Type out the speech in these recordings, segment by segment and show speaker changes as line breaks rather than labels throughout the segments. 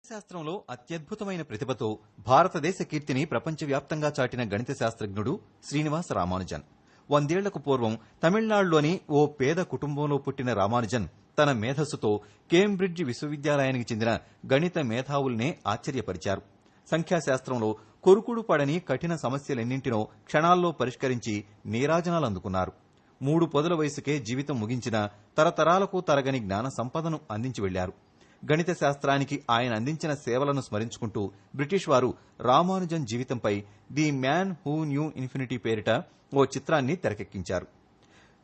శాస్త్రంలో అత్యద్భుతమైన ప్రతిభతో భారతదేశ కీర్తిని ప్రపంచవ్యాప్తంగా చాటిన గణిత శాస్త్రజ్ఞుడు శ్రీనివాస రామానుజన్. 100 ఏళ్లకు పూర్వం తమిళనాడులోని ఓ పేద కుటుంబంలో పుట్టిన రామానుజన్ తన మేధస్సుతో కేంబ్రిడ్జ్ విశ్వవిద్యాలయానికి చెందిన గణిత మేధావుల్నే ఆశ్చర్యపరిచారు. సంఖ్యాశాస్త్రంలో కొరుకుడు పడని కఠిన సమస్యలెన్నింటినో క్షణాల్లో పరిష్కరించి నీరాజనాలందుకున్నారు. 3 పదుల వయసుకే జీవితం ముగించిన తరతరాలకు తరగని జ్ఞాన సంపదను అందించి వెళ్లారు. గణిత శాస్త్రానికి ఆయన అందించిన సేవలను స్మరించుకుంటూ బ్రిటిష్ వారు రామానుజన్ జీవితంపై the man who knew infinity పేరిట ఓ చిత్రాన్ని తెరకెక్కించారు.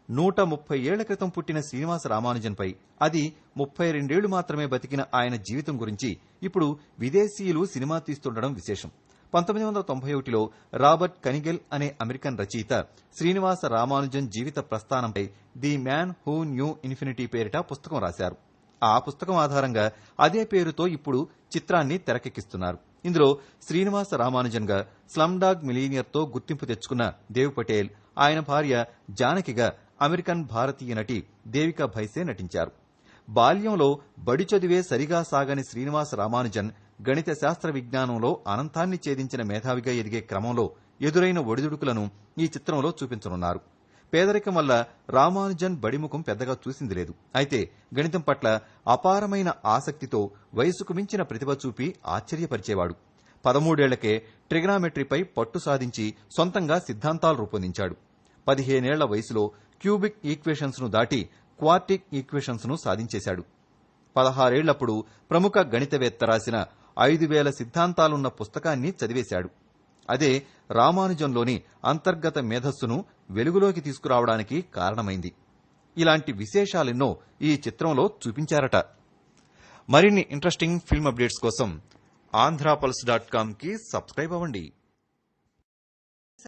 130 ఏళ్ల క్రితం పుట్టిన శ్రీనివాస రామానుజన్పై, అది 32 ఏళ్లు మాత్రమే బతికిన ఆయన జీవితం గురించి ఇప్పుడు విదేశీయులు సినిమా తీస్తుండడం విశేషం. 1991లో రాబర్ట్ కనిగెల్ అనే అమెరికన్ రచయిత శ్రీనివాస రామానుజన్ జీవిత ప్రస్థానంపై the man who knew infinity పేరిట పుస్తకం రాశారు. ఆ పుస్తకం ఆధారంగా అదే పేరుతో ఇప్పుడు చిత్రాన్ని తెరకెక్కిస్తున్నారు. ఇందులో శ్రీనివాస రామానుజన్ గా స్లమ్ డాగ్ మిలీనియర్తో గుర్తింపు తెచ్చుకున్న దేవ్ పటేల్, ఆయన భార్య జానకిగా అమెరికన్ భారతీయ నటి దేవికా భైసే నటించారు. బాల్యంలో బడి చదివే సరిగా సాగని శ్రీనివాస రామానుజన్ గణిత శాస్త్ర విజ్ఞానంలో అనంతాన్ని ఛేదించిన మేధావిగా ఎదిగే క్రమంలో ఎదురైన ఒడిదుడుకులను ఈ చిత్రంలో చూపించనున్నారు. పేదరికం వల్ల రామానుజన్ బడిముఖం పెద్దగా చూసింది లేదు. అయితే గణితం పట్ల అపారమైన ఆసక్తితో వయసుకు మించిన ప్రతిభ చూపి ఆశ్చర్యపరిచేవాడు. 13 ఏళ్లకే ట్రిగనామెట్రీపై పట్టు సాధించి సొంతంగా సిద్ధాంతాలు రూపొందించాడు. 15 ఏళ్ల వయసులో క్యూబిక్ ఈక్వేషన్స్ ను దాటి క్వార్టిక్ ఈక్వేషన్స్ ను సాధించేశాడు. 16 ఏళ్లప్పుడు ప్రముఖ గణితవేత్త రాసిన 5000 సిద్ధాంతాలున్న పుస్తకాన్ని చదివేశాడు. అదే రామానుజంలోని అంతర్గత మేధస్సును వెలుగులోకి తీసుకురావడానికి కారణమైంది. ఇలాంటి విశేషాలెన్నో ఈ చిత్రంలో చూపించారట. మరిన్ని ఇంట్రెస్టింగ్ ఫిల్మ్ అప్డేట్స్ కోసం ANDHRAPULSE.com కి సబ్స్క్రైబ్ అవ్వండి.